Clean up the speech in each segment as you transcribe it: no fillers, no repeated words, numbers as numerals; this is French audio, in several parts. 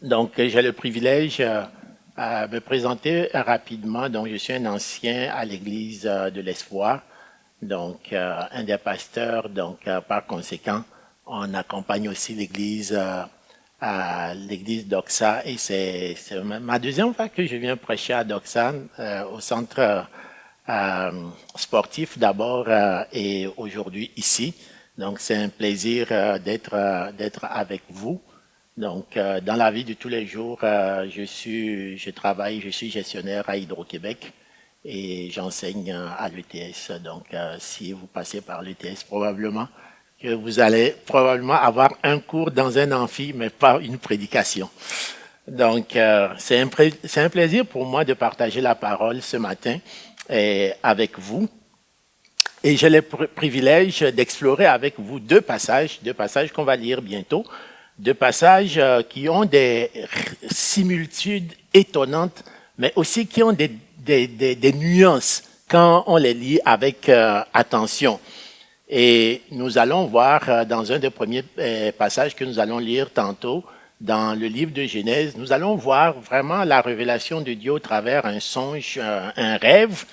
Donc, j'ai le privilège à me présenter rapidement. Donc, je suis un ancien à l'Église de l'Espoir, donc un des pasteurs. Donc, par conséquent, on accompagne aussi l'Église à l'Église d'Oxa. Et c'est ma deuxième fois que je viens prêcher à Doxa, au centre sportif d'abord et aujourd'hui ici. Donc, c'est un plaisir d'être avec vous. Donc, dans la vie de tous les jours, je travaille, je suis gestionnaire à Hydro-Québec et j'enseigne à l'ETS. Donc, si vous passez par l'ETS, probablement que vous allez probablement avoir un cours dans un amphi, mais pas une prédication. Donc, c'est un plaisir pour moi de partager la parole ce matin avec vous. Et j'ai le privilège d'explorer avec vous deux passages qu'on va lire bientôt. Deux passages qui ont des similitudes étonnantes, mais aussi qui ont des nuances quand on les lit avec attention. Et nous allons voir dans un des premiers passages que nous allons lire tantôt, dans le livre de Genèse, nous allons voir vraiment la révélation de Dieu au travers un songe, un rêve.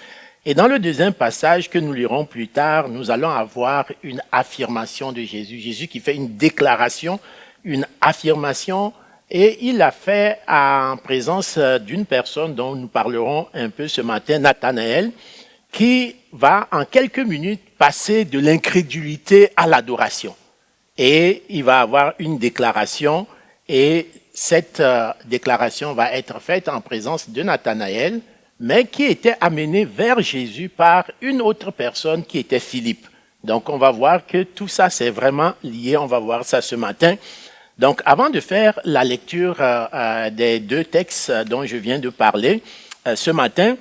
Et dans le deuxième passage que nous lirons plus tard, nous allons avoir une affirmation de Jésus. Jésus qui fait une déclaration, une affirmation, et il l'a fait en présence d'une personne dont nous parlerons un peu ce matin, Nathanaël, qui va en quelques minutes passer de l'incrédulité à l'adoration. Et il va avoir une déclaration, et cette déclaration va être faite en présence de Nathanaël, mais qui était amené vers Jésus par une autre personne qui était Philippe. Donc on va voir que tout ça c'est vraiment lié, on va voir ça ce matin. Donc, avant de faire la lecture des deux textes dont je viens de parler ce matin,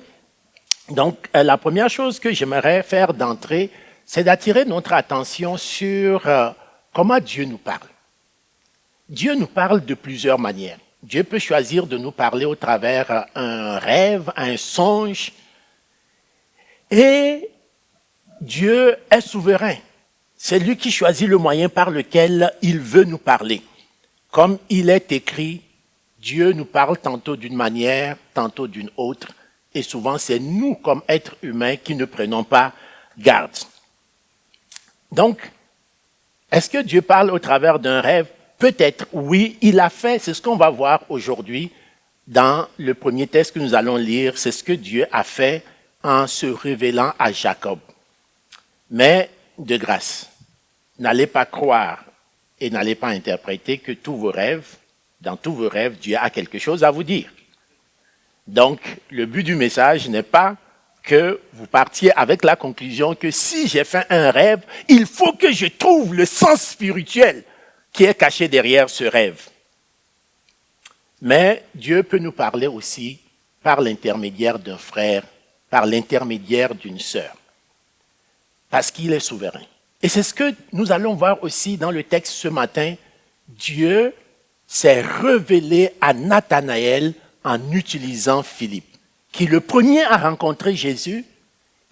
donc la première chose que j'aimerais faire d'entrée, c'est d'attirer notre attention sur comment Dieu nous parle. Dieu nous parle de plusieurs manières. Dieu peut choisir de nous parler au travers un rêve, un songe, et Dieu est souverain. C'est lui qui choisit le moyen par lequel il veut nous parler. Comme il est écrit, Dieu nous parle tantôt d'une manière, tantôt d'une autre, et souvent c'est nous, comme êtres humains, qui ne prenons pas garde. Donc, est-ce que Dieu parle au travers d'un rêve? Peut-être, oui, il l'a fait, c'est ce qu'on va voir aujourd'hui dans le premier texte que nous allons lire, c'est ce que Dieu a fait en se révélant à Jacob. Mais, de grâce, n'allez pas croire et n'allez pas interpréter que dans tous vos rêves, Dieu a quelque chose à vous dire. Donc, le but du message n'est pas que vous partiez avec la conclusion que si j'ai fait un rêve, il faut que je trouve le sens spirituel qui est caché derrière ce rêve. Mais Dieu peut nous parler aussi par l'intermédiaire d'un frère, par l'intermédiaire d'une sœur, parce qu'il est souverain. Et c'est ce que nous allons voir aussi dans le texte ce matin. Dieu s'est révélé à Nathanaël en utilisant Philippe, qui est le premier à rencontrer Jésus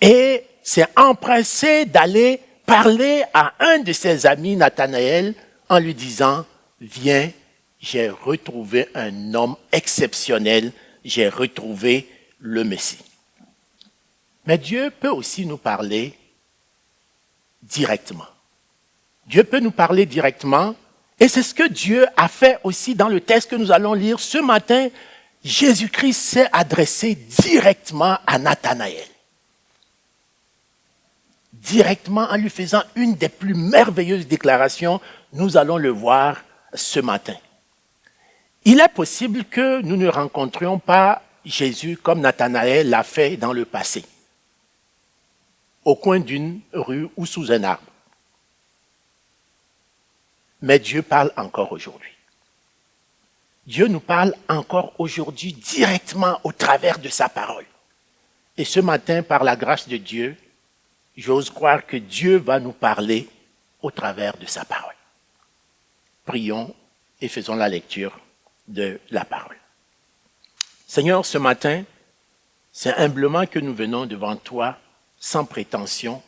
et s'est empressé d'aller parler à un de ses amis, Nathanaël, en lui disant « Viens, j'ai retrouvé un homme exceptionnel, j'ai retrouvé le Messie. » Mais Dieu peut aussi nous parler directement. Dieu peut nous parler directement, et c'est ce que Dieu a fait aussi dans le texte que nous allons lire ce matin. Jésus-Christ s'est adressé directement à Nathanaël. Directement en lui faisant une des plus merveilleuses déclarations, nous allons le voir ce matin. Il est possible que nous ne rencontrions pas Jésus comme Nathanaël l'a fait dans le passé, au coin d'une rue ou sous un arbre. Mais Dieu parle encore aujourd'hui. Dieu nous parle encore aujourd'hui directement au travers de sa parole. Et ce matin, par la grâce de Dieu, j'ose croire que Dieu va nous parler au travers de sa parole. Prions et faisons la lecture de la parole. Seigneur, ce matin, c'est humblement que nous venons devant toi, sans prétention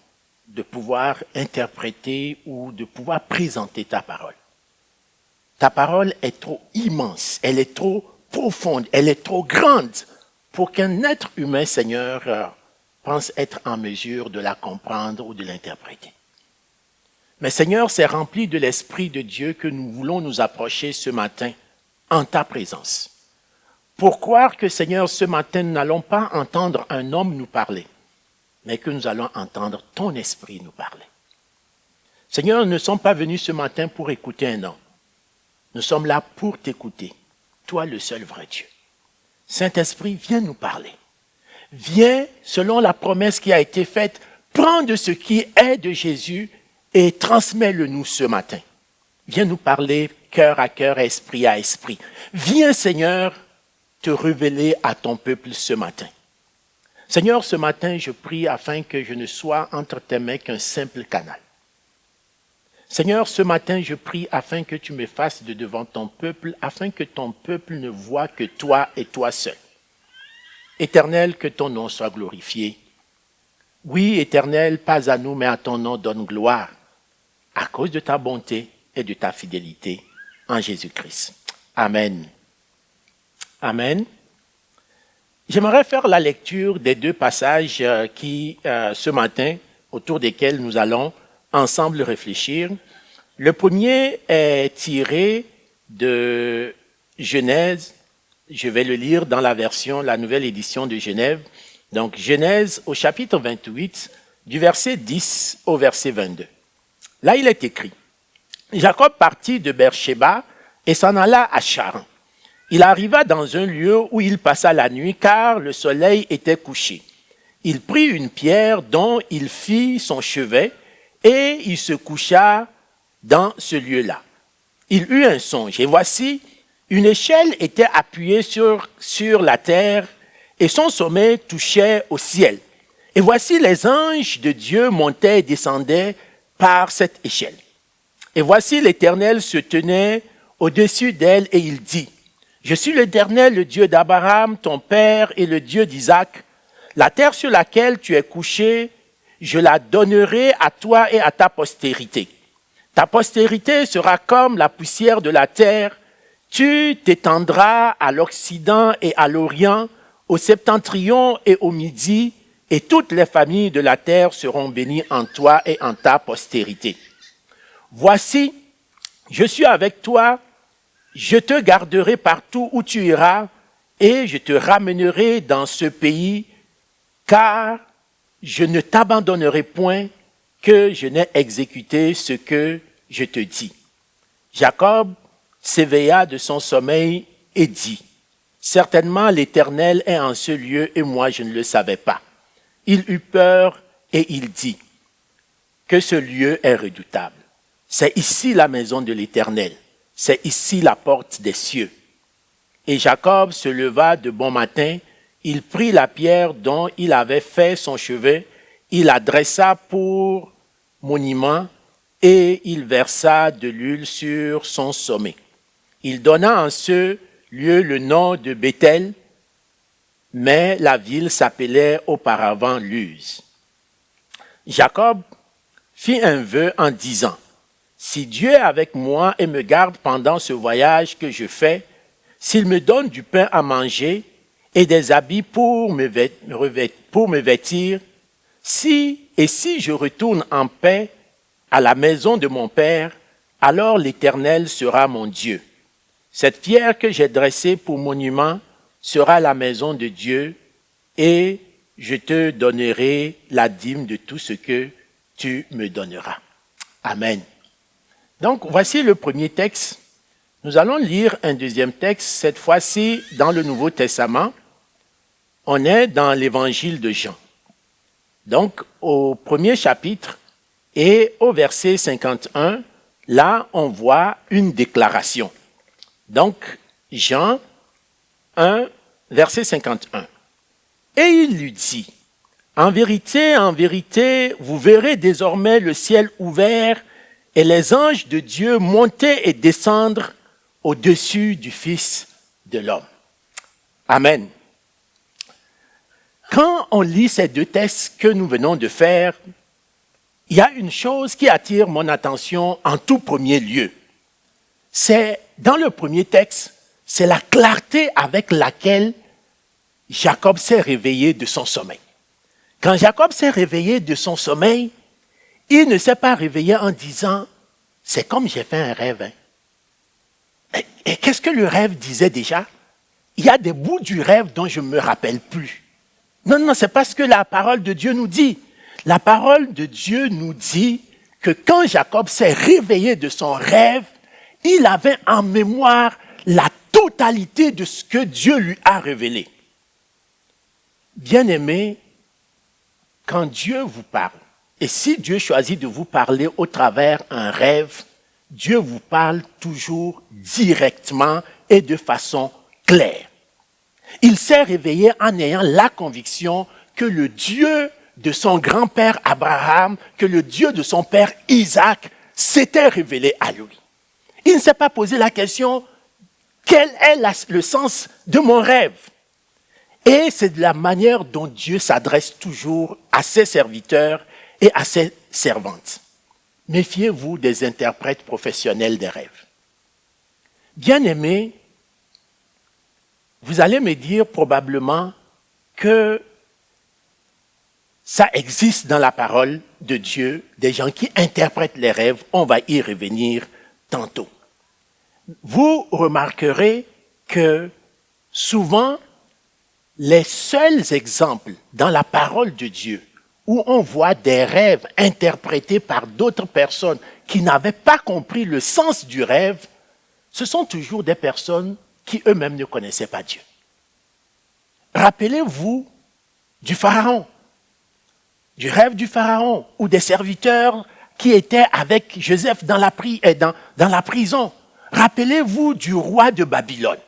de pouvoir interpréter ou de pouvoir présenter ta parole. Ta parole est trop immense, elle est trop profonde, elle est trop grande pour qu'un être humain, Seigneur, pense être en mesure de la comprendre ou de l'interpréter. Mais Seigneur, c'est rempli de l'Esprit de Dieu que nous voulons nous approcher ce matin en ta présence. Pour croire que, Seigneur, ce matin, nous n'allons pas entendre un homme nous parler, mais que nous allons entendre ton Esprit nous parler. Seigneur, nous ne sommes pas venus ce matin pour écouter un homme. Nous sommes là pour t'écouter, toi le seul vrai Dieu. Saint-Esprit, viens nous parler. Viens, selon la promesse qui a été faite, prends de ce qui est de Jésus et transmets-le nous ce matin. Viens nous parler cœur à cœur, esprit à esprit. Viens, Seigneur, te révéler à ton peuple ce matin. Seigneur, ce matin, je prie afin que je ne sois entre tes mains qu'un simple canal. Seigneur, ce matin, je prie afin que tu me fasses de devant ton peuple, afin que ton peuple ne voie que toi et toi seul. Éternel, que ton nom soit glorifié. Oui, Éternel, pas à nous, mais à ton nom donne gloire, à cause de ta bonté et de ta fidélité, en Jésus-Christ. Amen. Amen. J'aimerais faire la lecture des deux passages ce matin, autour desquels nous allons ensemble réfléchir. Le premier est tiré de Genèse. Je vais le lire dans la nouvelle édition de Genève. Donc, Genèse au chapitre 28, du verset 10 au verset 22. Là, il est écrit: Jacob partit de Beersheba et s'en alla à Charan. Il arriva dans un lieu où il passa la nuit, car le soleil était couché. Il prit une pierre dont il fit son chevet, et il se coucha dans ce lieu-là. Il eut un songe, et voici, une échelle était appuyée sur la terre, et son sommet touchait au ciel. Et voici, les anges de Dieu montaient et descendaient par cette échelle. Et voici, l'Éternel se tenait au-dessus d'elle, et il dit: Je suis l'Éternel, le Dieu d'Abraham, ton père, et le Dieu d'Isaac. La terre sur laquelle tu es couché, je la donnerai à toi et à ta postérité. Ta postérité sera comme la poussière de la terre. Tu t'étendras à l'Occident et à l'Orient, au septentrion et au Midi, et toutes les familles de la terre seront bénies en toi et en ta postérité. Voici, je suis avec toi, je te garderai partout où tu iras, et je te ramènerai dans ce pays, car je ne t'abandonnerai point, que je n'ai exécuté ce que je te dis. Jacob s'éveilla de son sommeil et dit: Certainement l'Éternel est en ce lieu et moi je ne le savais pas. Il eut peur et il dit que ce lieu est redoutable. C'est ici la maison de l'Éternel, c'est ici la porte des cieux. Et Jacob se leva de bon matin, il prit la pierre dont il avait fait son chevet, il la dressa pour monument et il versa de l'huile sur son sommet. Il donna en ce lieu le nom de Béthel, mais la ville s'appelait auparavant Luz. Jacob fit un vœu en disant: Si Dieu est avec moi et me garde pendant ce voyage que je fais, s'il me donne du pain à manger et des habits pour me vêtir, si je retourne en paix à la maison de mon père, alors l'Éternel sera mon Dieu. Cette pierre que j'ai dressée pour monument sera la maison de Dieu, et je te donnerai la dîme de tout ce que tu me donneras. Amen. Donc, voici le premier texte. Nous allons lire un deuxième texte, cette fois-ci dans le Nouveau Testament. On est dans l'évangile de Jean. Donc, au premier chapitre et au verset 51, là, on voit une déclaration. Donc, Jean 1, verset 51. Et il lui dit: en vérité, vous verrez désormais le ciel ouvert et les anges de Dieu monter et descendre au-dessus du Fils de l'homme. Amen. Quand on lit ces deux textes que nous venons de faire, il y a une chose qui attire mon attention en tout premier lieu. c'est, dans le premier texte, c'est la clarté avec laquelle Jacob s'est réveillé de son sommeil. Quand Jacob s'est réveillé de son sommeil, il ne s'est pas réveillé en disant « c'est comme j'ai fait un rêve hein. ». Et qu'est-ce que le rêve disait déjà? Il y a des bouts du rêve dont je ne me rappelle plus. Non, c'est pas ce que la parole de Dieu nous dit. La parole de Dieu nous dit que quand Jacob s'est réveillé de son rêve, il avait en mémoire la totalité de ce que Dieu lui a révélé. Bien-aimé, quand Dieu vous parle, et si Dieu choisit de vous parler au travers un rêve, Dieu vous parle toujours directement et de façon claire. Il s'est réveillé en ayant la conviction que le Dieu de son grand-père Abraham, que le Dieu de son père Isaac s'était révélé à lui. Il ne s'est pas posé la question, quel est le sens de mon rêve? Et c'est de la manière dont Dieu s'adresse toujours à ses serviteurs et à ses servantes. Méfiez-vous des interprètes professionnels des rêves. Bien-aimés, vous allez me dire probablement que ça existe dans la parole de Dieu, des gens qui interprètent les rêves, on va y revenir tantôt. Vous remarquerez que souvent, les seuls exemples dans la parole de Dieu où on voit des rêves interprétés par d'autres personnes qui n'avaient pas compris le sens du rêve, ce sont toujours des personnes qui eux-mêmes ne connaissaient pas Dieu. Rappelez-vous du Pharaon, du rêve du Pharaon, ou des serviteurs qui étaient avec Joseph dans la prison. Rappelez-vous du roi de Babylone.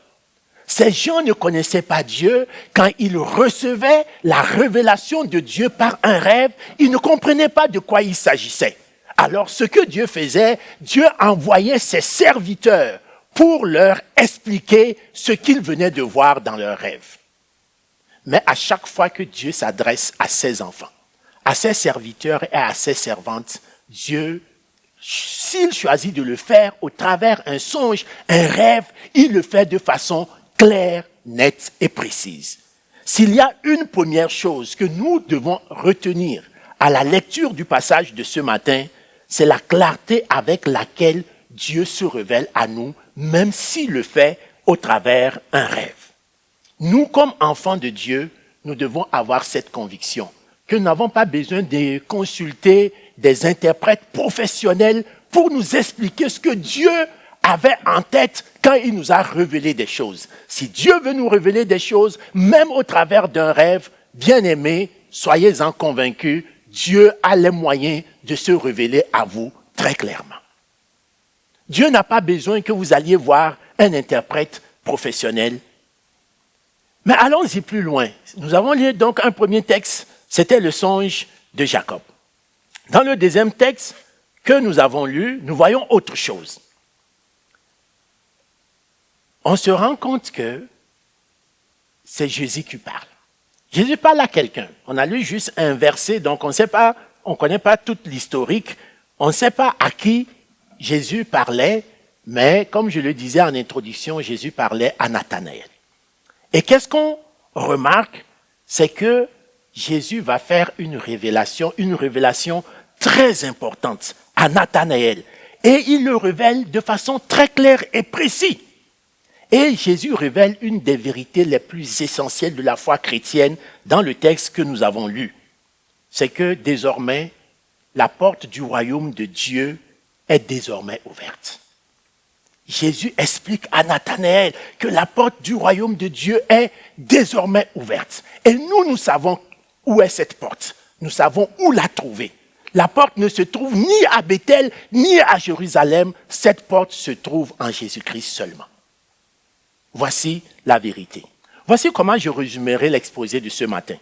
Ces gens ne connaissaient pas Dieu. Quand ils recevaient la révélation de Dieu par un rêve, ils ne comprenaient pas de quoi il s'agissait. Alors ce que Dieu faisait, Dieu envoyait ses serviteurs pour leur expliquer ce qu'ils venaient de voir dans leur rêve. Mais à chaque fois que Dieu s'adresse à ses enfants, à ses serviteurs et à ses servantes, Dieu, s'il choisit de le faire au travers un songe, un rêve, il le fait de façon claire, nette et précise. S'il y a une première chose que nous devons retenir à la lecture du passage de ce matin, c'est la clarté avec laquelle Dieu se révèle à nous, même s'il le fait au travers un rêve. Nous, comme enfants de Dieu, nous devons avoir cette conviction que nous n'avons pas besoin de consulter des interprètes professionnels pour nous expliquer ce que Dieu avait en tête quand il nous a révélé des choses. Si Dieu veut nous révéler des choses, même au travers d'un rêve, bien-aimés, soyez-en convaincus, Dieu a les moyens de se révéler à vous très clairement. Dieu n'a pas besoin que vous alliez voir un interprète professionnel. Mais allons-y plus loin. Nous avons lu donc un premier texte, c'était le songe de Jacob. Dans le deuxième texte que nous avons lu, nous voyons autre chose. On se rend compte que c'est Jésus qui parle. Jésus parle à quelqu'un. On a lu juste un verset, donc on ne connaît pas toute l'historique. On ne sait pas à qui Jésus parlait, mais comme je le disais en introduction, Jésus parlait à Nathanaël. Et qu'est-ce qu'on remarque? C'est que Jésus va faire une révélation très importante à Nathanaël. Et il le révèle de façon très claire et précise. Et Jésus révèle une des vérités les plus essentielles de la foi chrétienne dans le texte que nous avons lu. C'est que désormais, la porte du royaume de Dieu est désormais ouverte. Jésus explique à Nathanaël que la porte du royaume de Dieu est désormais ouverte. Et nous savons où est cette porte. Nous savons où la trouver. La porte ne se trouve ni à Bethel, ni à Jérusalem. Cette porte se trouve en Jésus-Christ seulement. Voici la vérité. Voici comment je résumerai l'exposé de ce matin.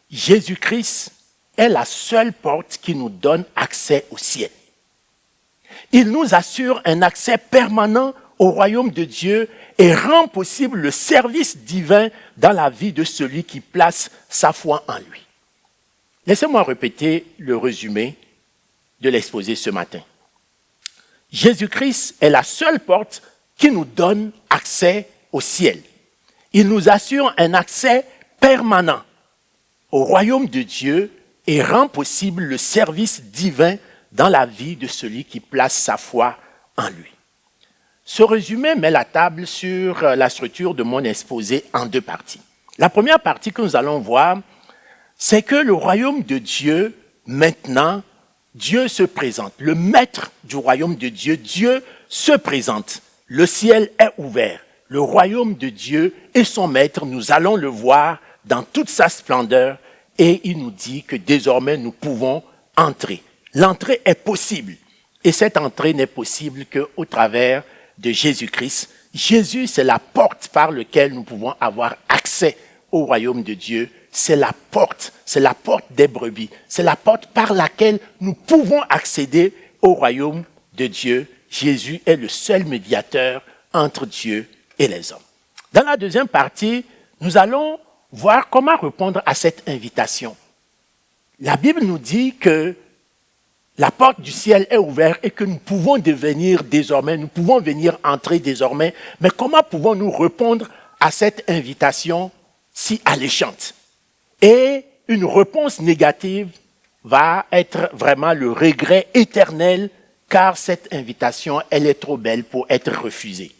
Jésus-Christ est la seule porte qui nous donne accès au ciel. Il nous assure un accès permanent au royaume de Dieu et rend possible le service divin dans la vie de celui qui place sa foi en lui. Laissez-moi répéter le résumé de l'exposé ce matin. Jésus-Christ est la seule porte qui nous donne accès au ciel. Il nous assure un accès permanent au royaume de Dieu et rend possible le service divin dans la vie de celui qui place sa foi en lui. Ce résumé met la table sur la structure de mon exposé en deux parties. La première partie que nous allons voir, c'est que le royaume de Dieu, maintenant, Dieu se présente. Le maître du royaume de Dieu, Dieu se présente. Le ciel est ouvert. Le royaume de Dieu et son maître, nous allons le voir dans toute sa splendeur et il nous dit que désormais nous pouvons entrer. L'entrée est possible et cette entrée n'est possible qu'au travers de Jésus-Christ. Jésus, c'est la porte par laquelle nous pouvons avoir accès au royaume de Dieu. C'est la porte des brebis. C'est la porte par laquelle nous pouvons accéder au royaume de Dieu. Jésus est le seul médiateur entre Dieu et les hommes. Dans la deuxième partie, nous allons voir comment répondre à cette invitation. La Bible nous dit que la porte du ciel est ouverte et que nous pouvons devenir désormais, nous pouvons venir entrer désormais. Mais comment pouvons-nous répondre à cette invitation si alléchante? Et une réponse négative va être vraiment le regret éternel, car cette invitation, elle est trop belle pour être refusée.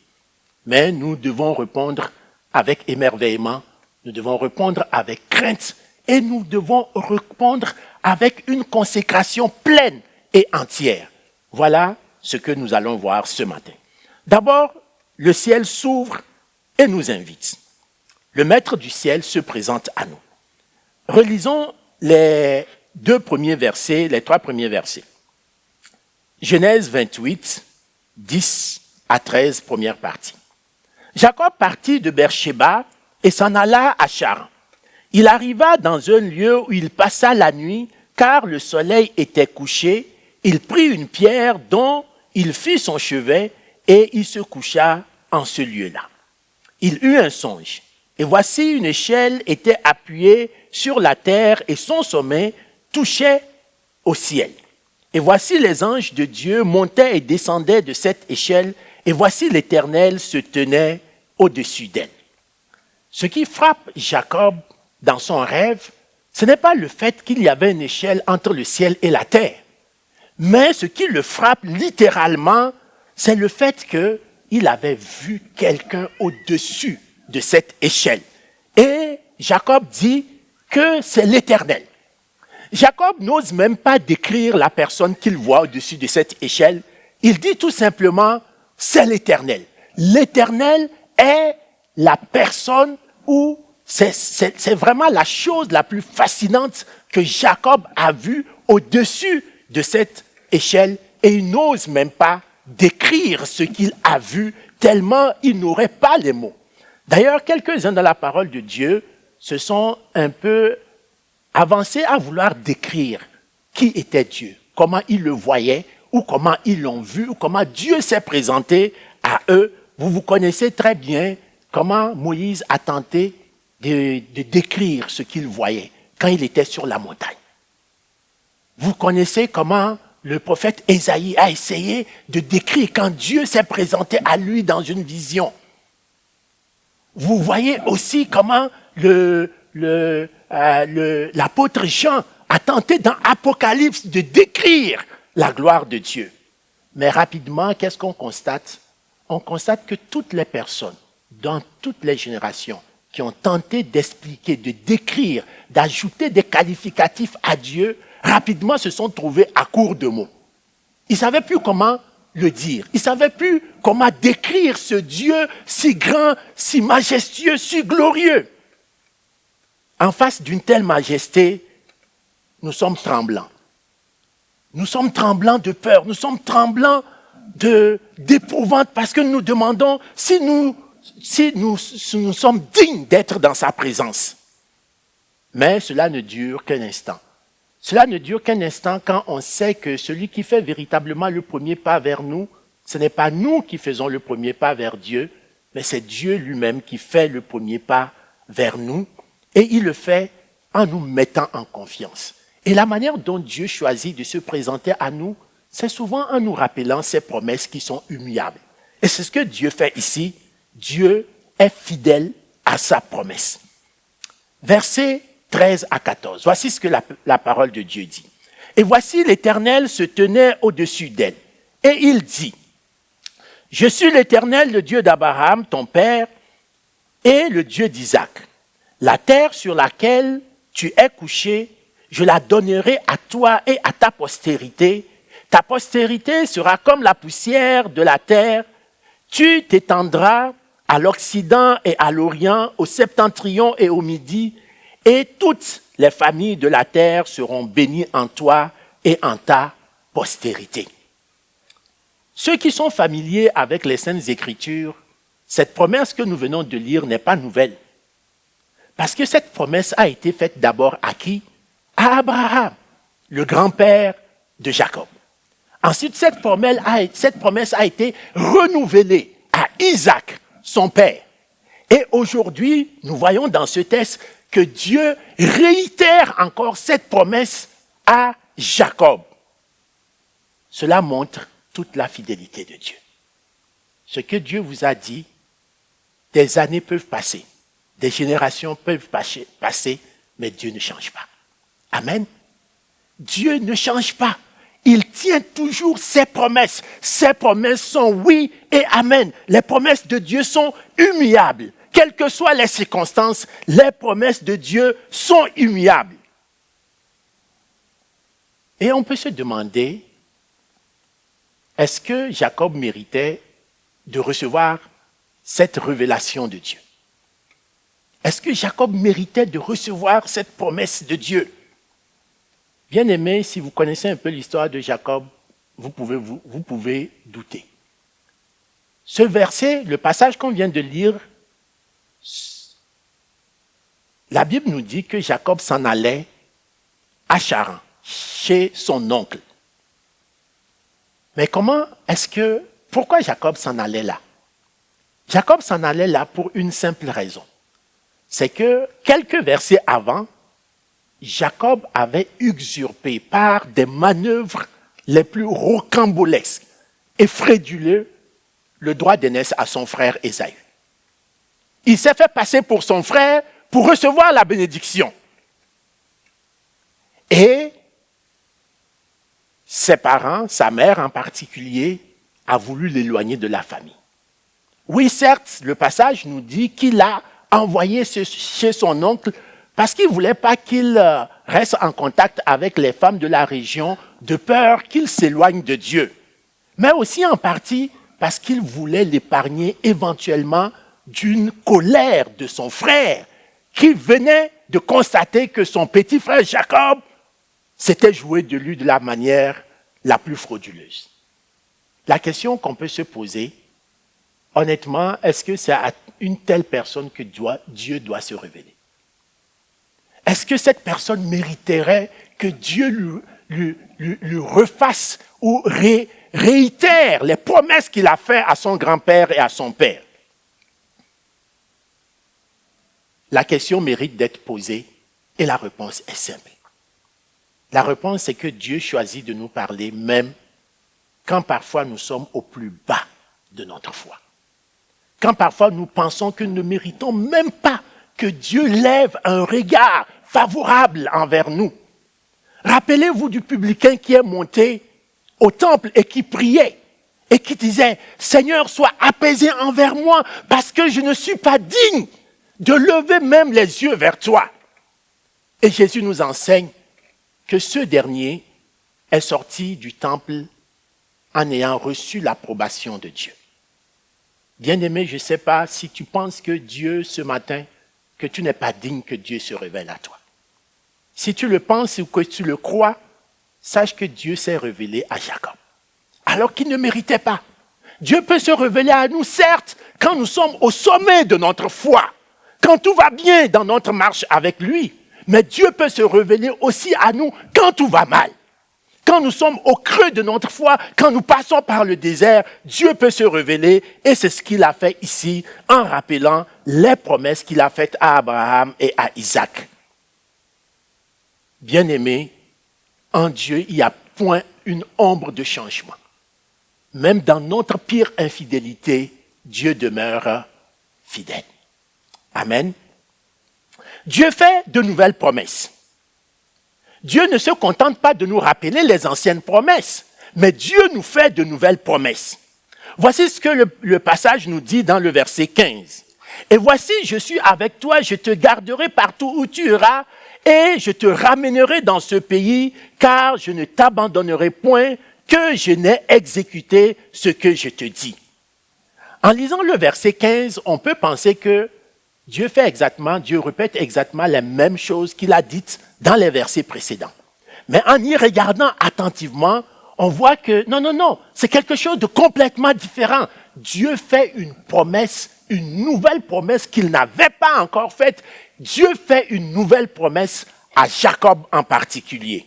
Mais nous devons répondre avec émerveillement, nous devons répondre avec crainte et nous devons répondre avec une consécration pleine et entière. Voilà ce que nous allons voir ce matin. D'abord, le ciel s'ouvre et nous invite. Le maître du ciel se présente à nous. Relisons les trois premiers versets. Genèse 28, 10 à 13, première partie. Jacob partit de Beersheba et s'en alla à Charan. Il arriva dans un lieu où il passa la nuit, car le soleil était couché. Il prit une pierre dont il fit son chevet et il se coucha en ce lieu-là. Il eut un songe. Et voici une échelle était appuyée sur la terre et son sommet touchait au ciel. Et voici les anges de Dieu montaient et descendaient de cette échelle, et voici l'Éternel se tenait au-dessus d'elle. Ce qui frappe Jacob dans son rêve, ce n'est pas le fait qu'il y avait une échelle entre le ciel et la terre, mais ce qui le frappe littéralement, c'est le fait qu'il avait vu quelqu'un au-dessus de cette échelle. Et Jacob dit que c'est l'Éternel. Jacob n'ose même pas décrire la personne qu'il voit au-dessus de cette échelle. Il dit tout simplement, c'est l'Éternel. L'Éternel est la personne où c'est vraiment la chose la plus fascinante que Jacob a vue au-dessus de cette échelle et il n'ose même pas décrire ce qu'il a vu tellement il n'aurait pas les mots. D'ailleurs, quelques-uns dans la parole de Dieu se sont un peu avancés à vouloir décrire qui était Dieu, comment ils le voyaient ou comment ils l'ont vu ou comment Dieu s'est présenté à eux. Vous connaissez très bien comment Moïse a tenté de décrire ce qu'il voyait quand il était sur la montagne. Vous connaissez comment le prophète Ésaïe a essayé de décrire quand Dieu s'est présenté à lui dans une vision. Vous voyez aussi comment l'apôtre Jean a tenté dans Apocalypse de décrire la gloire de Dieu. Mais rapidement, qu'est-ce qu'on constate? On constate que toutes les personnes, dans toutes les générations, qui ont tenté d'expliquer, de décrire, d'ajouter des qualificatifs à Dieu, rapidement se sont trouvés à court de mots. Ils ne savaient plus comment le dire. Ils ne savaient plus comment décrire ce Dieu si grand, si majestueux, si glorieux. En face d'une telle majesté, nous sommes tremblants. Nous sommes tremblants de peur, nous sommes tremblants d'épouvante parce que nous nous demandons si nous sommes dignes d'être dans sa présence. Mais cela ne dure qu'un instant. Cela ne dure qu'un instant quand on sait que celui qui fait véritablement le premier pas vers nous, ce n'est pas nous qui faisons le premier pas vers Dieu, mais c'est Dieu lui-même qui fait le premier pas vers nous et il le fait en nous mettant en confiance. Et la manière dont Dieu choisit de se présenter à nous, c'est souvent en nous rappelant ces promesses qui sont immuables. Et c'est ce que Dieu fait ici. Dieu est fidèle à sa promesse. Versets 13 à 14. Voici ce que la parole de Dieu dit. Et voici l'Éternel se tenait au-dessus d'elle. Et il dit, je suis l'Éternel, le Dieu d'Abraham, ton père, et le Dieu d'Isaac. La terre sur laquelle tu es couché, je la donnerai à toi et à ta postérité. Ta postérité sera comme la poussière de la terre. Tu t'étendras à l'Occident et à l'Orient, au septentrion et au Midi, et toutes les familles de la terre seront bénies en toi et en ta postérité. Ceux qui sont familiers avec les Saintes Écritures, cette promesse que nous venons de lire n'est pas nouvelle. Parce que cette promesse a été faite d'abord à qui? À Abraham, le grand-père de Jacob. Ensuite, cette promesse a été renouvelée à Isaac, son père. Et aujourd'hui, nous voyons dans ce texte que Dieu réitère encore cette promesse à Jacob. Cela montre toute la fidélité de Dieu. Ce que Dieu vous a dit, des années peuvent passer, des générations peuvent passer, mais Dieu ne change pas. Amen. Dieu ne change pas. Il tient toujours ses promesses. Ses promesses sont oui et amen. Les promesses de Dieu sont immuables. Quelles que soient les circonstances, les promesses de Dieu sont immuables. Et on peut se demander, est-ce que Jacob méritait de recevoir cette révélation de Dieu? Est-ce que Jacob méritait de recevoir cette promesse de Dieu? Bien-aimés, si vous connaissez un peu l'histoire de Jacob, vous pouvez douter. Ce verset, le passage qu'on vient de lire, la Bible nous dit que Jacob s'en allait à Charan, chez son oncle. Mais pourquoi Jacob s'en allait là? Jacob s'en allait là pour une simple raison. C'est que quelques versets avant, Jacob avait usurpé par des manœuvres les plus rocambolesques et frauduleux le droit d'aînesse à son frère Ésaü. Il s'est fait passer pour son frère pour recevoir la bénédiction. Et ses parents, sa mère en particulier, a voulu l'éloigner de la famille. Oui, certes, le passage nous dit qu'il a envoyé chez son oncle parce qu'il ne voulait pas qu'il reste en contact avec les femmes de la région de peur qu'il s'éloigne de Dieu. Mais aussi en partie parce qu'il voulait l'épargner éventuellement d'une colère de son frère qui venait de constater que son petit frère Jacob s'était joué de lui de la manière la plus frauduleuse. La question qu'on peut se poser, honnêtement, est-ce que c'est à une telle personne que Dieu doit se révéler? Est-ce que cette personne mériterait que Dieu lui refasse ou réitère les promesses qu'il a faites à son grand-père et à son père? La question mérite d'être posée et la réponse est simple. La réponse, c'est que Dieu choisit de nous parler même quand parfois nous sommes au plus bas de notre foi. Quand parfois nous pensons que nous ne méritons même pas que Dieu lève un regard favorable envers nous. Rappelez-vous du publicain qui est monté au temple et qui priait et qui disait « Seigneur, sois apaisé envers moi parce que je ne suis pas digne de lever même les yeux vers toi. » Et Jésus nous enseigne que ce dernier est sorti du temple en ayant reçu l'approbation de Dieu. Bien-aimé, je ne sais pas si tu penses que Dieu, ce matin, que tu n'es pas digne que Dieu se révèle à toi. Si tu le penses ou que tu le crois, sache que Dieu s'est révélé à Jacob, alors qu'il ne méritait pas. Dieu peut se révéler à nous, certes, quand nous sommes au sommet de notre foi, quand tout va bien dans notre marche avec lui. Mais Dieu peut se révéler aussi à nous quand tout va mal. Quand nous sommes au creux de notre foi, quand nous passons par le désert, Dieu peut se révéler et c'est ce qu'il a fait ici en rappelant les promesses qu'il a faites à Abraham et à Isaac. Bien-aimés, en Dieu, il y a point une ombre de changement. Même dans notre pire infidélité, Dieu demeure fidèle. Amen. Dieu fait de nouvelles promesses. Dieu ne se contente pas de nous rappeler les anciennes promesses, mais Dieu nous fait de nouvelles promesses. Voici ce que le passage nous dit dans le verset 15. « Et voici, je suis avec toi, je te garderai partout où tu iras, et je te ramènerai dans ce pays, car je ne t'abandonnerai point, que je n'ai exécuté ce que je te dis. » En lisant le verset 15, on peut penser que Dieu répète exactement les mêmes choses qu'il a dites dans les versets précédents. Mais en y regardant attentivement, on voit que non, c'est quelque chose de complètement différent. Dieu fait une promesse, une nouvelle promesse qu'il n'avait pas encore faite. Dieu fait une nouvelle promesse à Jacob en particulier.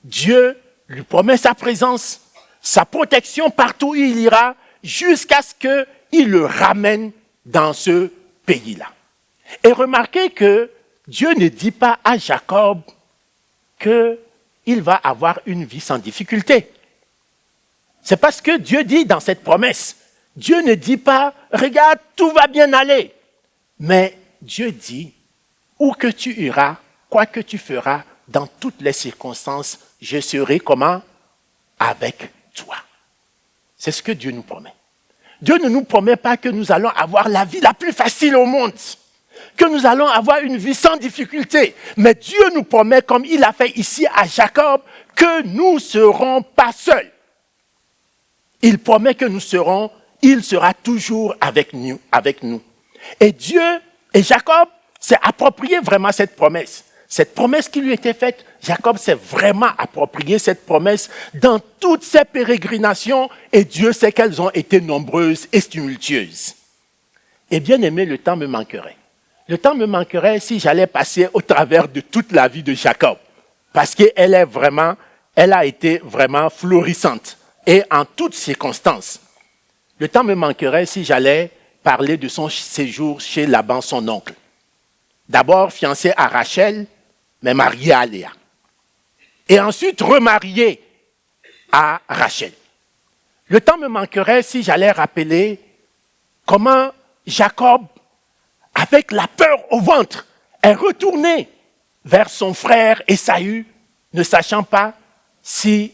Dieu lui promet sa présence, sa protection partout où il ira, jusqu'à ce qu'il le ramène dans ce pays-là. Et remarquez que Dieu ne dit pas à Jacob qu'il va avoir une vie sans difficulté. C'est parce que Dieu dit dans cette promesse. Dieu ne dit pas, regarde, tout va bien aller. Mais Dieu dit, où que tu iras, quoi que tu feras, dans toutes les circonstances, je serai comment? Avec toi. C'est ce que Dieu nous promet. Dieu ne nous promet pas que nous allons avoir la vie la plus facile au monde, que nous allons avoir une vie sans difficulté. Mais Dieu nous promet, comme il a fait ici à Jacob, que nous ne serons pas seuls. Il promet que il sera toujours avec nous. Et Dieu et Jacob s'est approprié vraiment cette promesse. Cette promesse qui lui était faite, Jacob s'est vraiment approprié cette promesse dans toutes ses pérégrinations et Dieu sait qu'elles ont été nombreuses et tumultueuses. Et bien aimé, le temps me manquerait. Le temps me manquerait si j'allais passer au travers de toute la vie de Jacob. Parce qu'elle a été vraiment florissante et en toutes circonstances. Le temps me manquerait si j'allais parler de son séjour chez Laban, son oncle. D'abord fiancé à Rachel, mais marié à Léa. Et ensuite remarié à Rachel. Le temps me manquerait si j'allais rappeler comment Jacob, avec la peur au ventre, est retourné vers son frère Ésaü, ne sachant pas si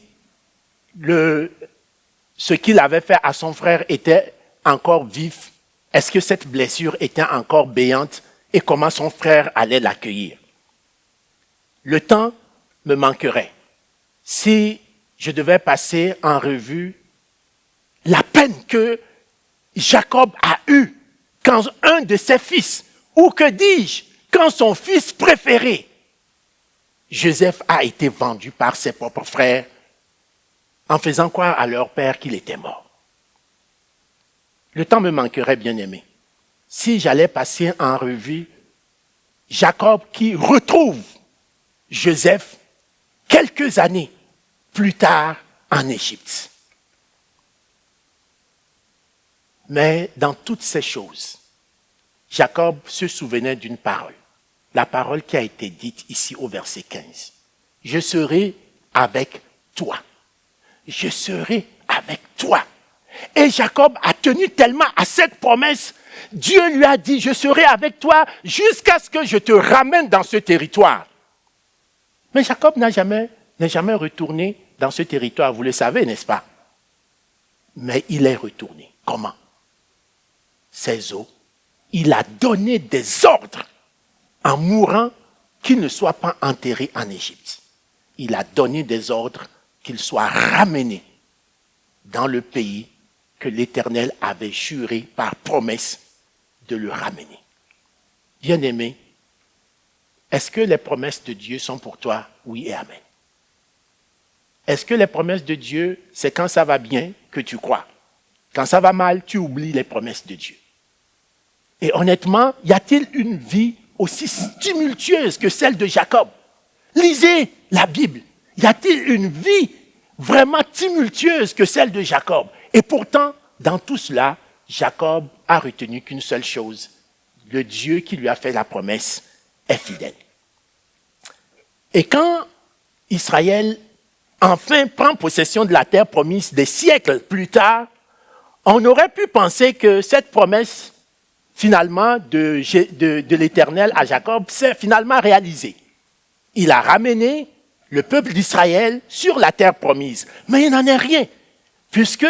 ce qu'il avait fait à son frère était encore vif. Est-ce que cette blessure était encore béante et comment son frère allait l'accueillir? Le temps me manquerait si je devais passer en revue la peine que Jacob a eue quand un de ses fils, ou que dis-je, quand son fils préféré, Joseph, a été vendu par ses propres frères en faisant croire à leur père qu'il était mort. Le temps me manquerait, bien aimé, si j'allais passer en revue Jacob qui retrouve Joseph quelques années plus tard en Égypte. Mais dans toutes ces choses, Jacob se souvenait d'une parole, la parole qui a été dite ici au verset 15. Je serai avec toi. Je serai avec toi. Et Jacob a tenu tellement à cette promesse, Dieu lui a dit, je serai avec toi jusqu'à ce que je te ramène dans ce territoire. Mais Jacob n'est jamais retourné dans ce territoire, vous le savez, n'est-ce pas? Mais il est retourné. Comment? Ses os. Il a donné des ordres en mourant qu'il ne soit pas enterré en Égypte. Il a donné des ordres qu'il soit ramené dans le pays que l'Éternel avait juré par promesse de le ramener. Bien-aimé, est-ce que les promesses de Dieu sont pour toi? Oui et amen. Est-ce que les promesses de Dieu, c'est quand ça va bien que tu crois? Quand ça va mal, tu oublies les promesses de Dieu. Et honnêtement, y a-t-il une vie aussi tumultueuse que celle de Jacob? Lisez la Bible. Y a-t-il une vie vraiment tumultueuse que celle de Jacob? Et pourtant, dans tout cela, Jacob a retenu qu'une seule chose. Le Dieu qui lui a fait la promesse est fidèle. Et quand Israël enfin prend possession de la terre promise des siècles plus tard, on aurait pu penser que cette promesse, finalement, de l'Éternel à Jacob, s'est finalement réalisée. Il a ramené le peuple d'Israël sur la terre promise. Mais il n'en est rien, puisque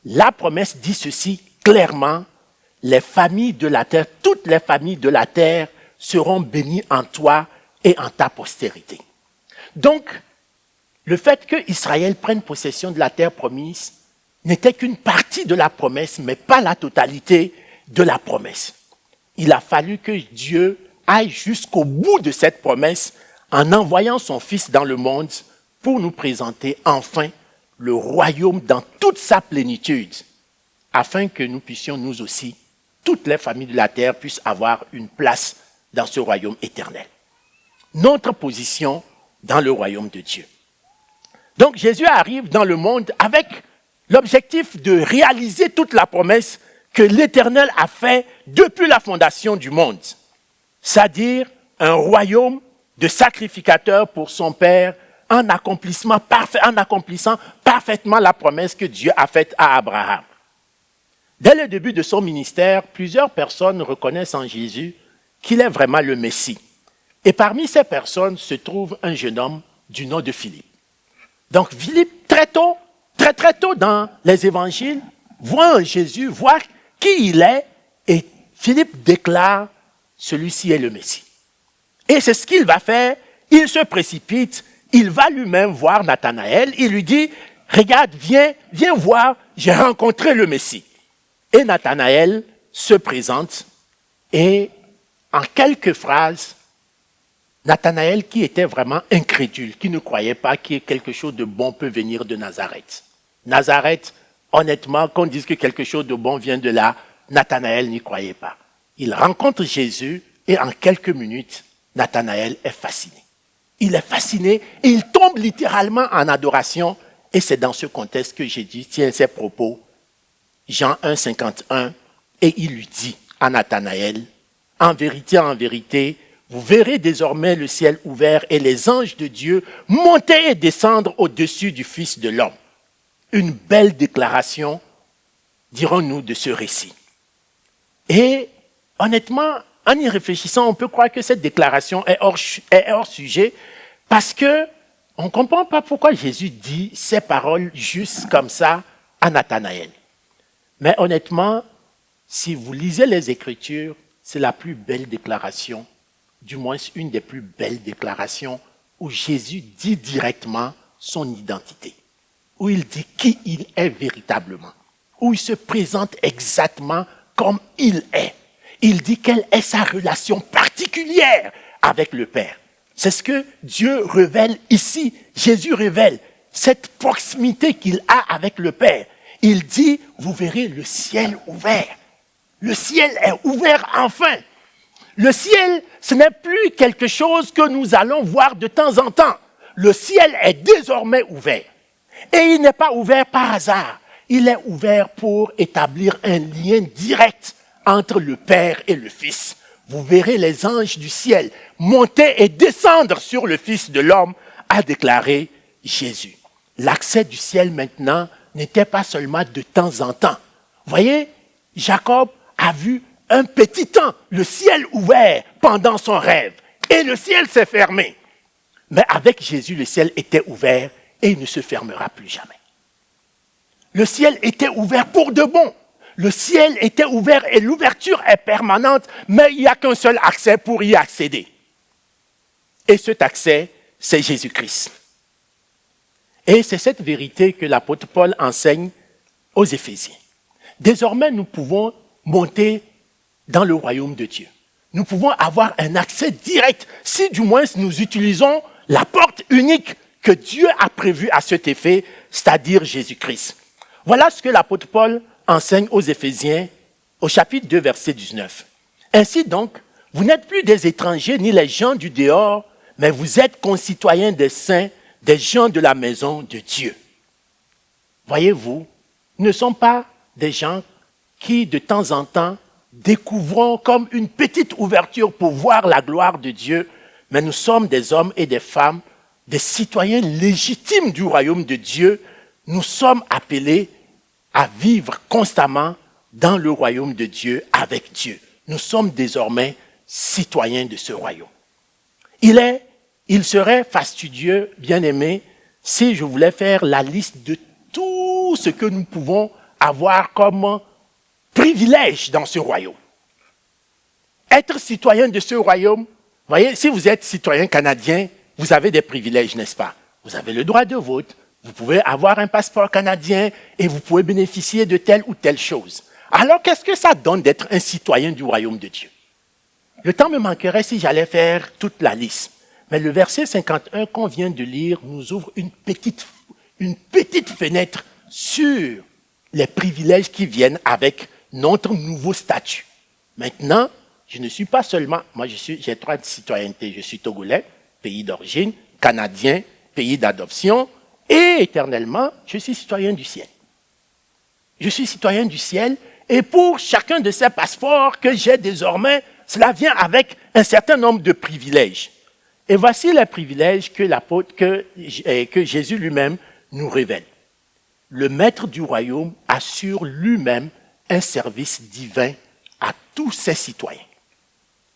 la promesse dit ceci clairement, les familles de la terre, toutes les familles de la terre seront bénies en toi et en ta postérité. Donc, le fait qu'Israël prenne possession de la terre promise n'était qu'une partie de la promesse, mais pas la totalité de la promesse. Il a fallu que Dieu aille jusqu'au bout de cette promesse en envoyant son Fils dans le monde pour nous présenter enfin le royaume dans toute sa plénitude, afin que nous puissions nous aussi, toutes les familles de la terre puissent avoir une place dans ce royaume éternel. Notre position dans le royaume de Dieu. Donc Jésus arrive dans le monde avec l'objectif de réaliser toute la promesse que l'Éternel a fait depuis la fondation du monde, c'est-à-dire un royaume de sacrificateurs pour son Père en accomplissant parfaitement la promesse que Dieu a faite à Abraham. Dès le début de son ministère, plusieurs personnes reconnaissent en Jésus qu'il est vraiment le Messie. Et parmi ces personnes se trouve un jeune homme du nom de Philippe. Donc Philippe, très tôt dans les évangiles, voit Jésus, voit qui il est, et Philippe déclare, celui-ci est le Messie. Et c'est ce qu'il va faire, il se précipite, il va lui-même voir Nathanaël, il lui dit, regarde, viens voir, j'ai rencontré le Messie. Et Nathanaël se présente, et en quelques phrases, Nathanaël, qui était vraiment incrédule, qui ne croyait pas que quelque chose de bon peut venir de Nazareth. Nazareth, honnêtement, qu'on dise que quelque chose de bon vient de là, Nathanaël n'y croyait pas. Il rencontre Jésus et en quelques minutes, Nathanaël est fasciné. Il est fasciné et il tombe littéralement en adoration. Et c'est dans ce contexte que Jésus tient ses propos. Jean 1, 51, et il lui dit à Nathanaël, en vérité, vous verrez désormais le ciel ouvert et les anges de Dieu monter et descendre au-dessus du Fils de l'homme. Une belle déclaration, dirons-nous, de ce récit. Et honnêtement, en y réfléchissant, on peut croire que cette déclaration est hors sujet parce que on ne comprend pas pourquoi Jésus dit ces paroles juste comme ça à Nathanaël. Mais honnêtement, si vous lisez les Écritures, c'est la plus belle déclaration, du moins une des plus belles déclarations où Jésus dit directement son identité, où il dit qui il est véritablement, où il se présente exactement comme il est. Il dit quelle est sa relation particulière avec le Père. C'est ce que Dieu révèle ici. Jésus révèle cette proximité qu'il a avec le Père. Il dit, vous verrez le ciel ouvert. Le ciel est ouvert enfin. Le ciel, ce n'est plus quelque chose que nous allons voir de temps en temps. Le ciel est désormais ouvert. Et il n'est pas ouvert par hasard. Il est ouvert pour établir un lien direct entre le Père et le Fils. Vous verrez les anges du ciel monter et descendre sur le Fils de l'homme, a déclaré Jésus. L'accès du ciel maintenant n'était pas seulement de temps en temps. Vous voyez, Jacob a vu un petit temps, le ciel ouvert pendant son rêve. Et le ciel s'est fermé. Mais avec Jésus, le ciel était ouvert et il ne se fermera plus jamais. Le ciel était ouvert pour de bon. Le ciel était ouvert et l'ouverture est permanente, mais il n'y a qu'un seul accès pour y accéder. Et cet accès, c'est Jésus-Christ. Et c'est cette vérité que l'apôtre Paul enseigne aux Éphésiens. Désormais, nous pouvons monter dans le royaume de Dieu. Nous pouvons avoir un accès direct si du moins nous utilisons la porte unique que Dieu a prévue à cet effet, c'est-à-dire Jésus-Christ. Voilà ce que l'apôtre Paul enseigne aux Éphésiens au chapitre 2, verset 19. Ainsi donc, vous n'êtes plus des étrangers ni les gens du dehors, mais vous êtes concitoyens des saints, des gens de la maison de Dieu. Voyez-vous, nous ne sommes pas des gens qui, de temps en temps, découvrons comme une petite ouverture pour voir la gloire de Dieu, mais nous sommes des hommes et des femmes des citoyens légitimes du royaume de Dieu, nous sommes appelés à vivre constamment dans le royaume de Dieu avec Dieu. Nous sommes désormais citoyens de ce royaume. Il serait fastidieux, bien-aimé, si je voulais faire la liste de tout ce que nous pouvons avoir comme privilège dans ce royaume. Être citoyen de ce royaume, voyez, si vous êtes citoyen canadien, vous avez des privilèges, n'est-ce pas? Vous avez le droit de vote, vous pouvez avoir un passeport canadien et vous pouvez bénéficier de telle ou telle chose. Alors, qu'est-ce que ça donne d'être un citoyen du royaume de Dieu? Le temps me manquerait si j'allais faire toute la liste. Mais le verset 51 qu'on vient de lire nous ouvre une petite fenêtre sur les privilèges qui viennent avec notre nouveau statut. Maintenant, je ne suis pas seulement, j'ai 3 citoyennetés. Je suis togolais, pays d'origine, canadien, pays d'adoption, et éternellement, je suis citoyen du ciel. Je suis citoyen du ciel, et pour chacun de ces passeports que j'ai désormais, cela vient avec un certain nombre de privilèges. Et voici les privilèges que Jésus lui-même nous révèle. Le maître du royaume assure lui-même un service divin à tous ses citoyens.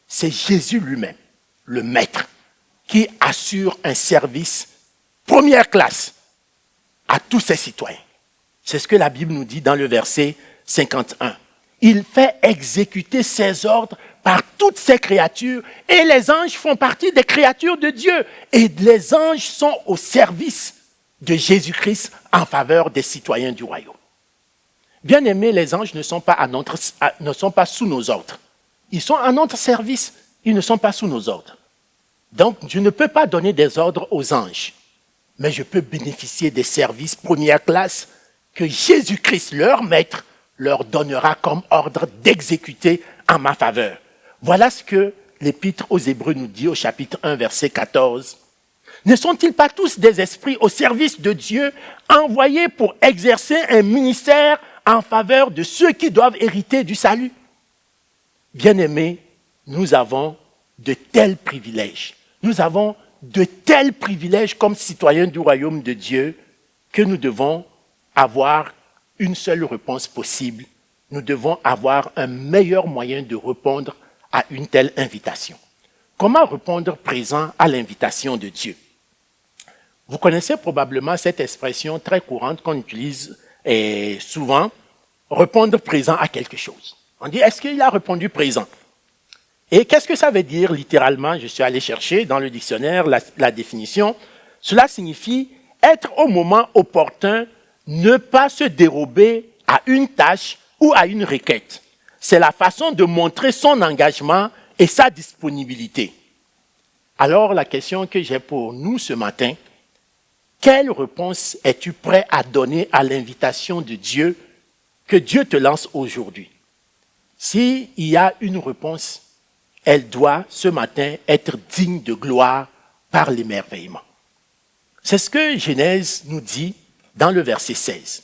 C'est Jésus lui-même, le maître, qui assure un service première classe à tous ses citoyens. C'est ce que la Bible nous dit dans le verset 51. Il fait exécuter ses ordres par toutes ses créatures, et les anges font partie des créatures de Dieu. Et les anges sont au service de Jésus-Christ en faveur des citoyens du royaume. Bien aimés, les anges ne sont pas sous nos ordres. Ils sont à notre service, ils ne sont pas sous nos ordres. Donc, je ne peux pas donner des ordres aux anges, mais je peux bénéficier des services première classe que Jésus-Christ, leur maître, leur donnera comme ordre d'exécuter en ma faveur. Voilà ce que l'Épître aux Hébreux nous dit au chapitre 1, verset 14. Ne sont-ils pas tous des esprits au service de Dieu, envoyés pour exercer un ministère en faveur de ceux qui doivent hériter du salut? Bien-aimés, nous avons de tels privilèges. Nous avons de tels privilèges comme citoyens du royaume de Dieu que nous devons avoir une seule réponse possible. Nous devons avoir un meilleur moyen de répondre à une telle invitation. Comment répondre présent à l'invitation de Dieu? Vous connaissez probablement cette expression très courante qu'on utilise souvent, répondre présent à quelque chose. On dit, est-ce qu'il a répondu présent? Et qu'est-ce que ça veut dire littéralement? Je suis allé chercher dans le dictionnaire la définition. Cela signifie être au moment opportun, ne pas se dérober à une tâche ou à une requête. C'est la façon de montrer son engagement et sa disponibilité. Alors, la question que j'ai pour nous ce matin, quelle réponse es-tu prêt à donner à l'invitation de Dieu que Dieu te lance aujourd'hui? S'il y a une réponse, elle doit ce matin être digne de gloire par l'émerveillement. C'est ce que Genèse nous dit dans le verset 16.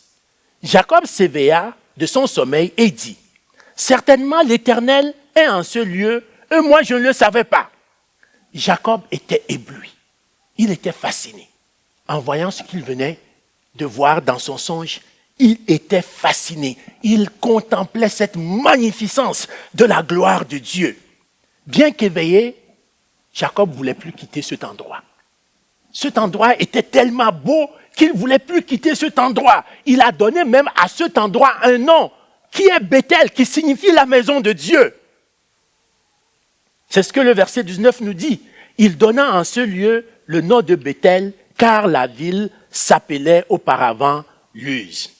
Jacob s'éveilla de son sommeil et dit, « Certainement l'Éternel est en ce lieu, et moi je ne le savais pas. » Jacob était ébloui, il était fasciné. En voyant ce qu'il venait de voir dans son songe, il était fasciné. Il contemplait cette magnificence de la gloire de Dieu. Bien qu'éveillé, Jacob ne voulait plus quitter cet endroit. Cet endroit était tellement beau qu'il ne voulait plus quitter cet endroit. Il a donné même à cet endroit un nom qui est Bethel, qui signifie la maison de Dieu. C'est ce que le verset 19 nous dit. Il donna en ce lieu le nom de Bethel, car la ville s'appelait auparavant Luz.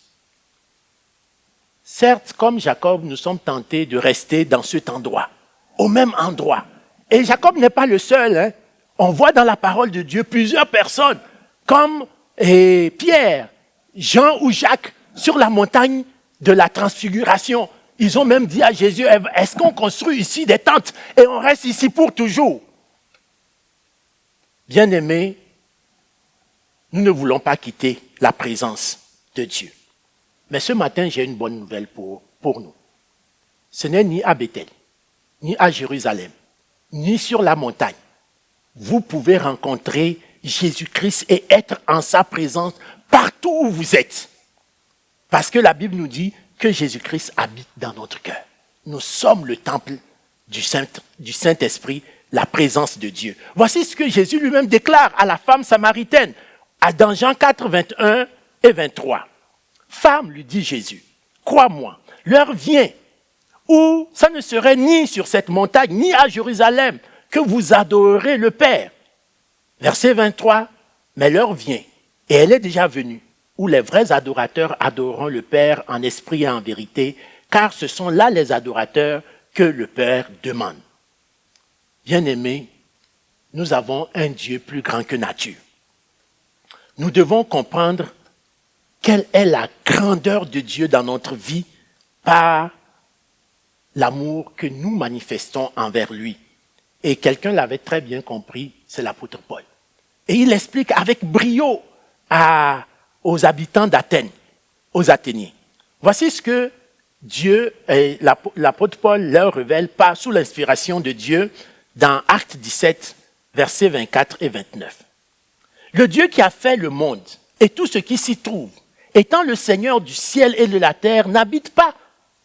Certes, comme Jacob, nous sommes tentés de rester dans cet endroit, au même endroit. Et Jacob n'est pas le seul. Hein. On voit dans la parole de Dieu plusieurs personnes, comme Pierre, Jean ou Jacques, sur la montagne de la transfiguration. Ils ont même dit à Jésus, est-ce qu'on construit ici des tentes et on reste ici pour toujours? Bien-aimés, nous ne voulons pas quitter la présence de Dieu. Mais ce matin, j'ai une bonne nouvelle pour nous. Ce n'est ni à Bethel, ni à Jérusalem, ni sur la montagne. Vous pouvez rencontrer Jésus-Christ et être en sa présence partout où vous êtes. Parce que la Bible nous dit que Jésus-Christ habite dans notre cœur. Nous sommes le temple du Saint-Esprit, la présence de Dieu. Voici ce que Jésus lui-même déclare à la femme samaritaine dans Jean 4, 21 et 23. Femme, lui dit Jésus, crois-moi, l'heure vient où ça ne serait ni sur cette montagne, ni à Jérusalem, que vous adorerez le Père. Verset 23, mais l'heure vient, et elle est déjà venue, où les vrais adorateurs adoreront le Père en esprit et en vérité, car ce sont là les adorateurs que le Père demande. Bien-aimés, nous avons un Dieu plus grand que nature. Nous devons comprendre quelle est la grandeur de Dieu dans notre vie par l'amour que nous manifestons envers lui. Et quelqu'un l'avait très bien compris, c'est l'apôtre Paul. Et il explique avec brio aux habitants d'Athènes, aux Athéniens. Voici ce que Dieu, l'apôtre Paul leur révèle sous l'inspiration de Dieu dans Actes 17, versets 24 et 29. Le Dieu qui a fait le monde et tout ce qui s'y trouve, étant le Seigneur du ciel et de la terre, n'habite pas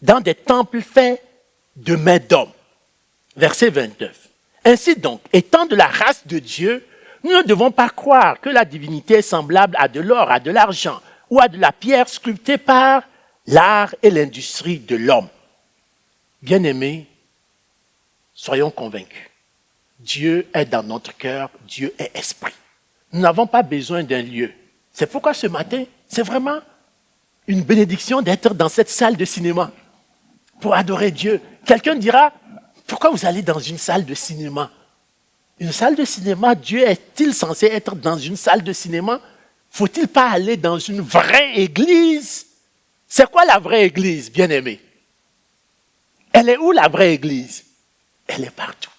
dans des temples faits de mains d'hommes. Verset 29. Ainsi donc, étant de la race de Dieu, nous ne devons pas croire que la divinité est semblable à de l'or, à de l'argent ou à de la pierre sculptée par l'art et l'industrie de l'homme. Bien-aimés, soyons convaincus. Dieu est dans notre cœur, Dieu est esprit. Nous n'avons pas besoin d'un lieu. C'est pourquoi ce matin, c'est vraiment une bénédiction d'être dans cette salle de cinéma pour adorer Dieu. Quelqu'un dira, pourquoi vous allez dans une salle de cinéma? Une salle de cinéma, Dieu est-il censé être dans une salle de cinéma? Faut-il pas aller dans une vraie église? C'est quoi la vraie église, bien-aimé? Elle est où la vraie église? Elle est partout.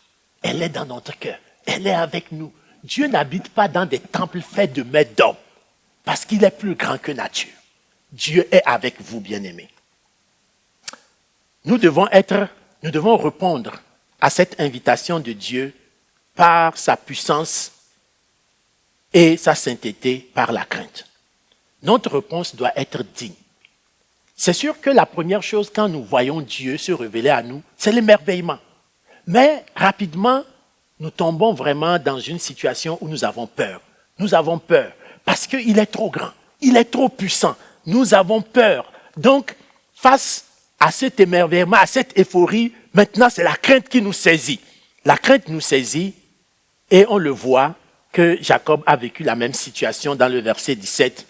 Elle est dans notre cœur. Elle est avec nous. Dieu n'habite pas dans des temples faits de mains d'hommes parce qu'il est plus grand que nature. Dieu est avec vous, bien-aimés. Nous devons répondre à cette invitation de Dieu par sa puissance et sa sainteté par la crainte. Notre réponse doit être digne. C'est sûr que la première chose quand nous voyons Dieu se révéler à nous, c'est l'émerveillement. Mais rapidement, nous tombons vraiment dans une situation où nous avons peur. Nous avons peur parce qu'il est trop grand, il est trop puissant. Nous avons peur. Donc, face à cet émerveillement, à cette euphorie, maintenant c'est la crainte qui nous saisit. La crainte nous saisit et on le voit que Jacob a vécu la même situation dans le verset 17.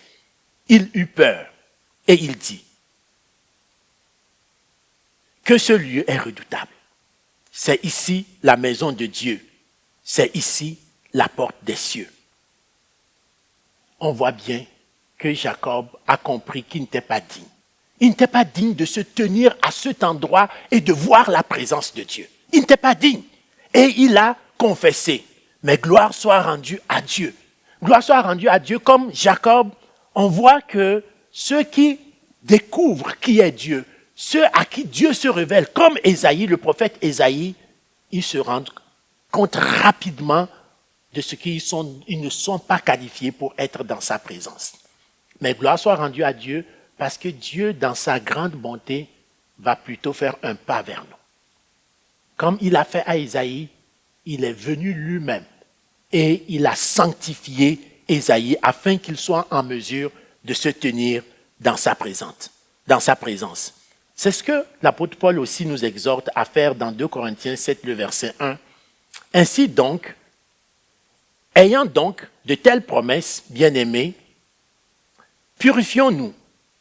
Il eut peur et il dit que ce lieu est redoutable. C'est ici la maison de Dieu. C'est ici la porte des cieux. On voit bien que Jacob a compris qu'il n'était pas digne. Il n'était pas digne de se tenir à cet endroit et de voir la présence de Dieu. Il n'était pas digne. Et il a confessé. Mais gloire soit rendue à Dieu. Gloire soit rendue à Dieu. Comme Jacob, on voit que ceux qui découvrent qui est Dieu, ceux à qui Dieu se révèle, comme Ésaïe, le prophète Ésaïe, ils se rendent compte rapidement de ce qu'ils ne sont pas qualifiés pour être dans sa présence. Mais gloire soit rendue à Dieu, parce que Dieu, dans sa grande bonté, va plutôt faire un pas vers nous. Comme il a fait à Ésaïe, il est venu lui-même et il a sanctifié Ésaïe afin qu'il soit en mesure de se tenir dans sa présence. C'est ce que l'apôtre Paul aussi nous exhorte à faire dans 2 Corinthiens 7, le verset 1. Ainsi donc, ayant donc de telles promesses, bien-aimés, purifions-nous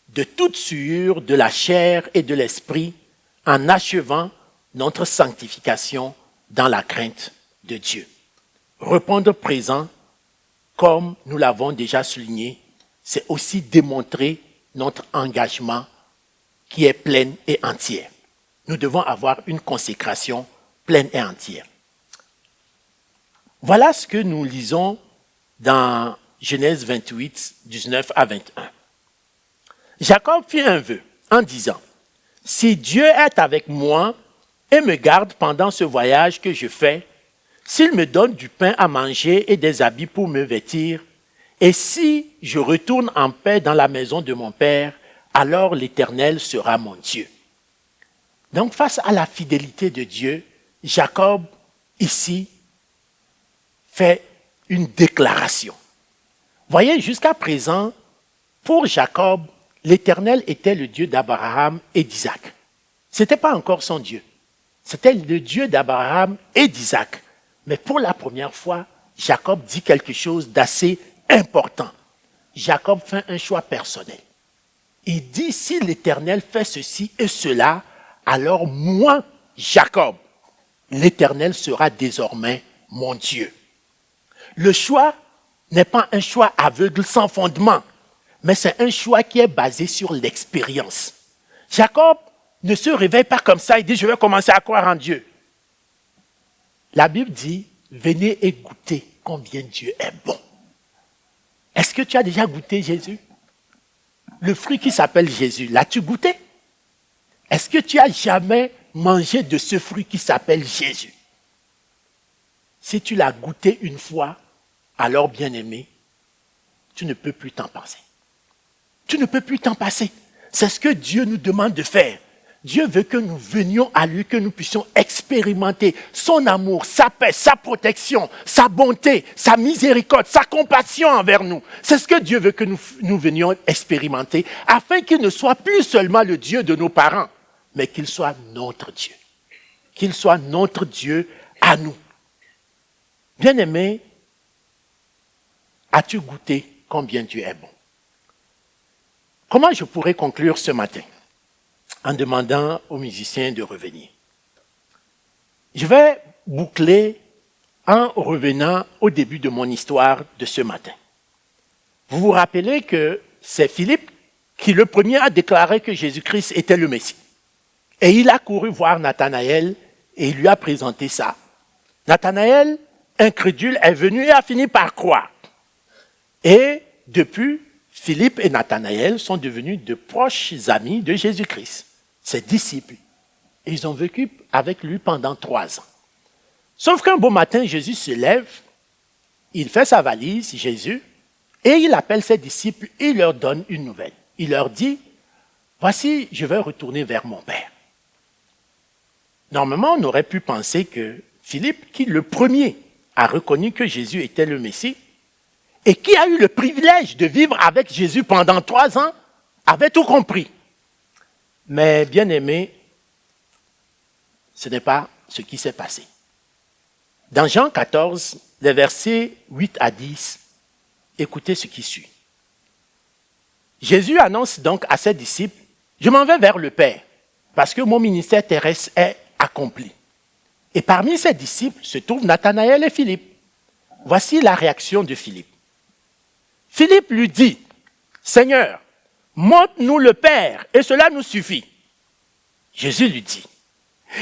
de toute souillure de la chair et de l'esprit en achevant notre sanctification dans la crainte de Dieu. Répondre présent, comme nous l'avons déjà souligné, c'est aussi démontrer notre engagement qui est plein et entière. Nous devons avoir une consécration pleine et entière. Voilà ce que nous lisons dans Genèse 28, 19 à 21. Jacob fit un vœu en disant, « Si Dieu est avec moi et me garde pendant ce voyage que je fais, s'il me donne du pain à manger et des habits pour me vêtir, et si je retourne en paix dans la maison de mon Père, alors l'Éternel sera mon Dieu. Donc face à la fidélité de Dieu, Jacob, ici, fait une déclaration. Voyez, jusqu'à présent, pour Jacob, l'Éternel était le Dieu d'Abraham et d'Isaac. Ce n'était pas encore son Dieu. C'était le Dieu d'Abraham et d'Isaac. Mais pour la première fois, Jacob dit quelque chose d'assez important. Jacob fait un choix personnel. Il dit, si l'Éternel fait ceci et cela, alors moi, Jacob, l'Éternel sera désormais mon Dieu. Le choix n'est pas un choix aveugle sans fondement, mais c'est un choix qui est basé sur l'expérience. Jacob ne se réveille pas comme ça, il dit, je vais commencer à croire en Dieu. La Bible dit, venez et goûtez combien Dieu est bon. Est-ce que tu as déjà goûté Jésus? Le fruit qui s'appelle Jésus, l'as-tu goûté? Est-ce que tu as jamais mangé de ce fruit qui s'appelle Jésus? Si tu l'as goûté une fois, alors bien-aimé, tu ne peux plus t'en passer. Tu ne peux plus t'en passer. C'est ce que Dieu nous demande de faire. Dieu veut que nous venions à lui, que nous puissions expérimenter son amour, sa paix, sa protection, sa bonté, sa miséricorde, sa compassion envers nous. C'est ce que Dieu veut que nous venions expérimenter, afin qu'il ne soit plus seulement le Dieu de nos parents, mais qu'il soit notre Dieu. Qu'il soit notre Dieu à nous. Bien-aimé, as-tu goûté combien Dieu est bon? Comment je pourrais conclure ce matin? En demandant aux musiciens de revenir. Je vais boucler en revenant au début de mon histoire de ce matin. Vous vous rappelez que c'est Philippe qui le premier a déclaré que Jésus-Christ était le Messie. Et il a couru voir Nathanaël et il lui a présenté ça. Nathanaël, incrédule, est venu et a fini par croire. Et depuis, Philippe et Nathanaël sont devenus de proches amis de Jésus-Christ, ses disciples. Et ils ont vécu avec lui pendant 3 ans. Sauf qu'un beau matin, Jésus se lève, il fait sa valise, Jésus, et il appelle ses disciples et il leur donne une nouvelle. Il leur dit, voici, je vais retourner vers mon Père. Normalement, on aurait pu penser que Philippe, qui le premier a reconnu que Jésus était le Messie, et qui a eu le privilège de vivre avec Jésus pendant 3 ans, avait tout compris. Mais bien aimé, ce n'est pas ce qui s'est passé. Dans Jean 14, les versets 8 à 10, écoutez ce qui suit. Jésus annonce donc à ses disciples, je m'en vais vers le Père, parce que mon ministère terrestre est accompli. Et parmi ses disciples se trouvent Nathanaël et Philippe. Voici la réaction de Philippe. Philippe lui dit, Seigneur, montre-nous le Père, et cela nous suffit. Jésus lui dit,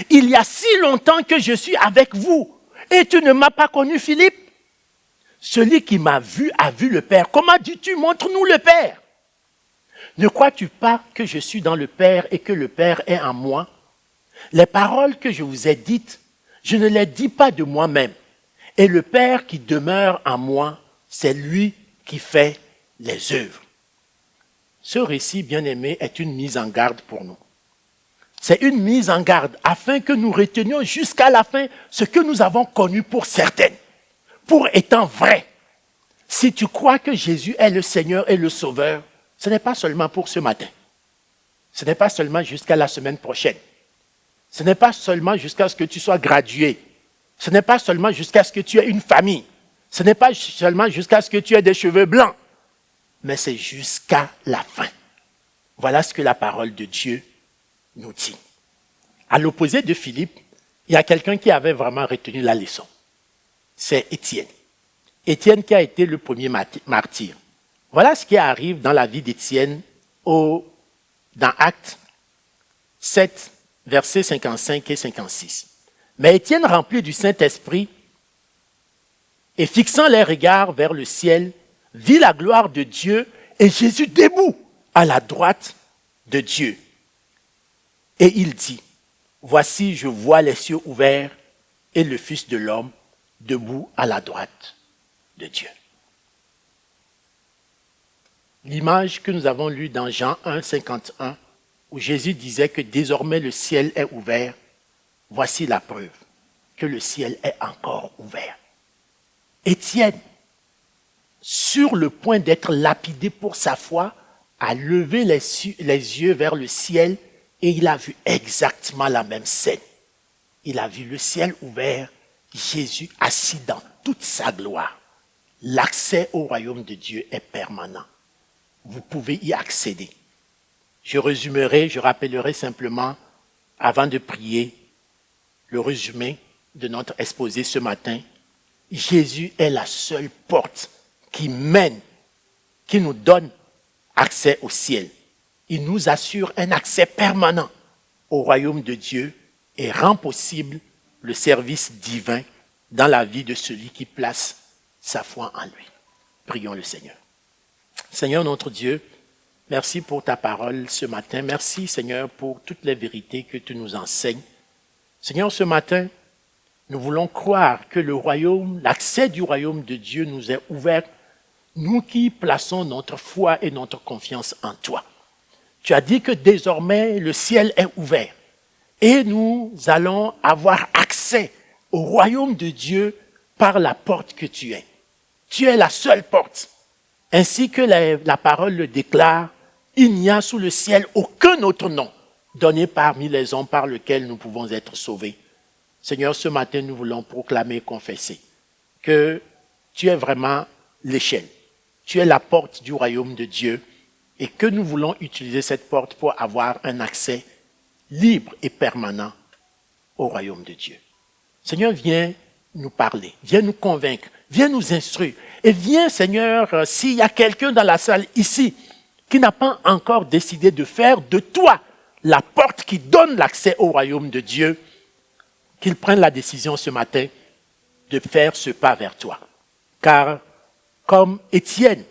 il y a si longtemps que je suis avec vous, et tu ne m'as pas connu, Philippe? Celui qui m'a vu a vu le Père. Comment dis-tu, montre-nous le Père? Ne crois-tu pas que je suis dans le Père et que le Père est en moi? Les paroles que je vous ai dites, je ne les dis pas de moi-même. Et le Père qui demeure en moi, c'est lui qui fait les œuvres. Ce récit, bien-aimé, est une mise en garde pour nous. C'est une mise en garde afin que nous retenions jusqu'à la fin ce que nous avons connu pour certaines, pour étant vrai. Si tu crois que Jésus est le Seigneur et le Sauveur, ce n'est pas seulement pour ce matin. Ce n'est pas seulement jusqu'à la semaine prochaine. Ce n'est pas seulement jusqu'à ce que tu sois gradué. Ce n'est pas seulement jusqu'à ce que tu aies une famille. Ce n'est pas seulement jusqu'à ce que tu aies des cheveux blancs. Mais c'est jusqu'à la fin. Voilà ce que la parole de Dieu nous dit. À l'opposé de Philippe, il y a quelqu'un qui avait vraiment retenu la leçon. C'est Étienne. Étienne qui a été le premier martyr. Voilà ce qui arrive dans la vie d'Étienne dans Actes 7, versets 55 et 56. Mais Étienne, rempli du Saint-Esprit, et fixant les regards vers le ciel, vit la gloire de Dieu et Jésus debout à la droite de Dieu. Et il dit, voici, je vois les cieux ouverts et le Fils de l'homme debout à la droite de Dieu. L'image que nous avons lue dans Jean 1, 51, où Jésus disait que désormais le ciel est ouvert, voici la preuve que le ciel est encore ouvert. Étienne, sur le point d'être lapidé pour sa foi, a levé les yeux vers le ciel et il a vu exactement la même scène. Il a vu le ciel ouvert, Jésus assis dans toute sa gloire. L'accès au royaume de Dieu est permanent. Vous pouvez y accéder. Je rappellerai simplement, avant de prier, le résumé de notre exposé ce matin. Jésus est la seule porte qui mène, qui nous donne accès au ciel. Il nous assure un accès permanent au royaume de Dieu et rend possible le service divin dans la vie de celui qui place sa foi en lui. Prions le Seigneur. Seigneur notre Dieu, merci pour ta parole ce matin. Merci Seigneur pour toutes les vérités que tu nous enseignes. Seigneur, ce matin, nous voulons croire que le royaume, l'accès du royaume de Dieu nous est ouvert, nous qui plaçons notre foi et notre confiance en toi. Tu as dit que désormais le ciel est ouvert et nous allons avoir accès au royaume de Dieu par la porte que tu es. Tu es la seule porte. Ainsi que la parole le déclare, il n'y a sous le ciel aucun autre nom donné parmi les hommes par lequel nous pouvons être sauvés. Seigneur, ce matin, nous voulons proclamer et confesser que tu es vraiment l'échelle. Tu es la porte du royaume de Dieu et que nous voulons utiliser cette porte pour avoir un accès libre et permanent au royaume de Dieu. Seigneur, viens nous parler, viens nous convaincre, viens nous instruire. Et viens, Seigneur, s'il y a quelqu'un dans la salle ici qui n'a pas encore décidé de faire de toi la porte qui donne l'accès au royaume de Dieu, qu'il prenne la décision ce matin de faire ce pas vers toi. Car, comme Étienne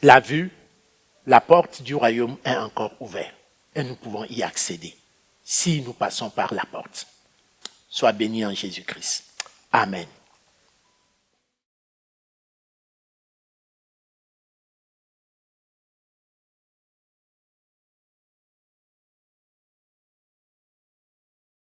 l'a vu, la porte du royaume est encore ouverte et nous pouvons y accéder si nous passons par la porte. Sois béni en Jésus-Christ. Amen.